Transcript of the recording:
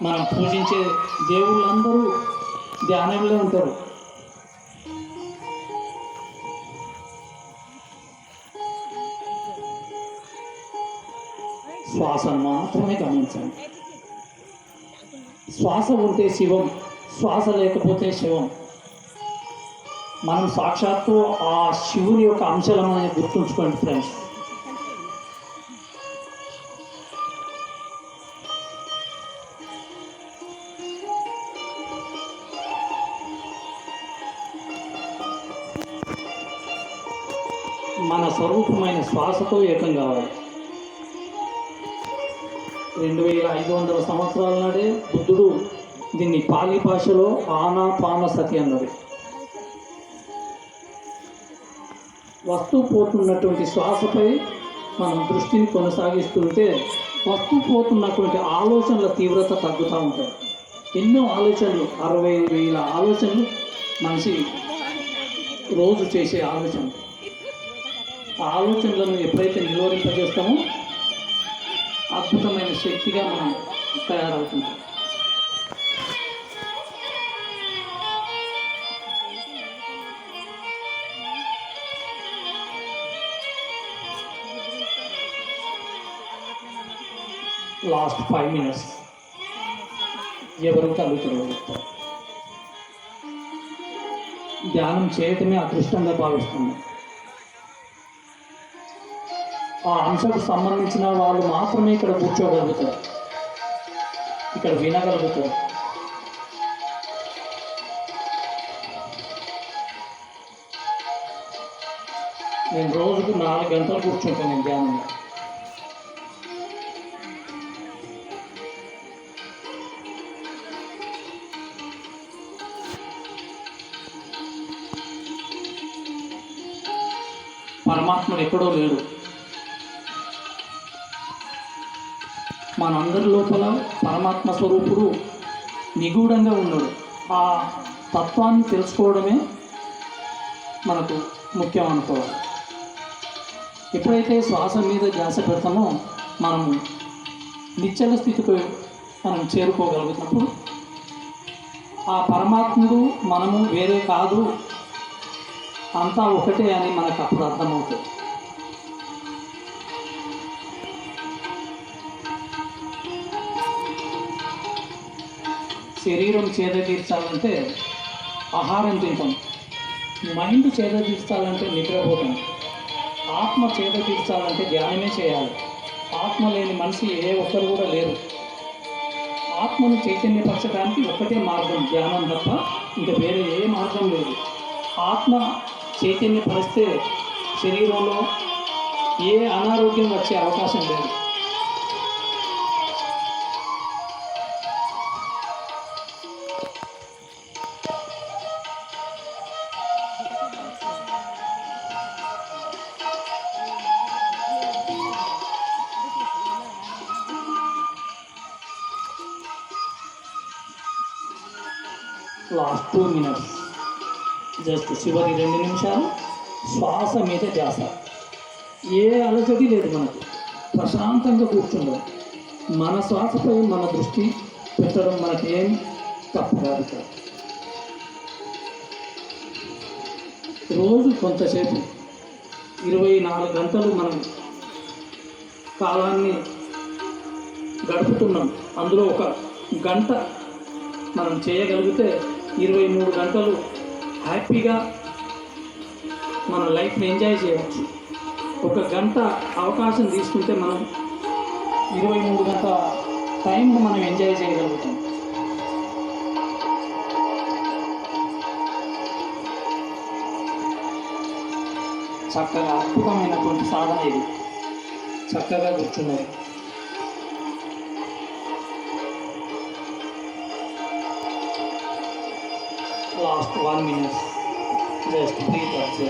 మనం పూజించే దేవుళ్ళందరూ ధ్యానంలో ఉంటారు. శ్వాసను మాత్రమే గమనించండి. శ్వాస ఉంటే శివం, శ్వాస లేకపోతే శివం. మనం సాక్షాత్తు ఆ శివుని యొక్క అంశాలమని గుర్తుంచుకోండి ఫ్రెండ్స్. మన స్వరూపమైన శ్వాసతో ఏకం కావాలి. 2500 సంవత్సరాల నాడే బుద్ధుడు దీన్ని పాలి భాషలో ఆనాపానసతి అన్నది. వస్తువు పోతున్నటువంటి శ్వాసపై మనం దృష్టిని కొనసాగిస్తుంటే వస్తువు పోతున్నటువంటి ఆలోచనల తీవ్రత తగ్గుతూ ఉంటాయి. ఎన్నో ఆలోచనలు, 60,000 ఆలోచనలు మనిషి రోజు చేసే ఆలోచనలు. ఆ ఆలోచనలను ఎప్పుడైతే నిలువరింపజేస్తామో అద్భుతమైన శక్తిగా మనం తయారవుతున్నాం. లాస్ట్ 5 minutes ఎవరు కలుగుతారు. ధ్యానం చేయటమే అదృష్టంగా భావిస్తుంది. ఆ అంశకు సంబంధించిన వాళ్ళు మాత్రమే ఇక్కడ కూర్చోగలుగుతారు, ఇక్కడ వినగలుగుతారు. నేను రోజుకు 4 గంటలు కూర్చుంటాను నేను ధ్యానంలో. పరమాత్ముడు ఎక్కడో లేడు, మనందరి లోపల పరమాత్మ స్వరూపుడు నిగూఢంగా ఉన్నాడు. ఆ తత్వాన్ని తెలుసుకోవడమే మనకు ముఖ్యం అనుకోవాలి. ఎప్పుడైతే శ్వాస మీద ధ్యాస పెడతామో మనము నిశ్చల స్థితికి మనం చేరుకోగలుగుతున్నప్పుడు ఆ పరమాత్ముడు మనము వేరే కాదు, అంతా ఒకటే అని మనకు అప్పుడు అర్థమవుతుంది. శరీరం చేద తీర్చాలంటే ఆహారం తింటాం, మైండ్ చేద తీర్చాలంటే నిద్రపోతాం, ఆత్మ చేద తీర్చాలంటే ధ్యానమే చేయాలి. ఆత్మ లేని మనిషి ఏ ఒక్కరు కూడా లేరు. ఆత్మను చైతన్యపరచడానికి ఒక్కటే మార్గం ధ్యానం తప్ప ఇంకా వేరే ఏ మార్గం లేదు. ఆత్మ చైతన్యపరిస్తే శరీరంలో ఏ అనారోగ్యం వచ్చే అవకాశం లేదు. లాస్ట్ 2 minutes జస్ట్ చివరి 2 నిమిషాలు శ్వాస మీద ధ్యాస. ఏ అలజడి లేదు, మనకు ప్రశాంతంగా కూర్చుండడం, మన శ్వాసపై మన దృష్టి పెట్టడం మనకి ఏం తప్పు కాదు. రోజు కొంతసేపు 24 గంటలు మనం కాలాన్ని గడుపుతున్నాం, అందులో 1 గంట మనం చేయగలిగితే 23 గంటలు హ్యాపీగా మన లైఫ్ని ఎంజాయ్ చేయవచ్చు. 1 గంట అవకాశం తీసుకుంటే మనం 23 గంటల టైంను మనం ఎంజాయ్ చేయగలుగుతాం. చక్కగా అద్భుతమైనటువంటి సాధన ఇది. చక్కగా కూర్చున్నారు. Last 1 minute, just breathe out.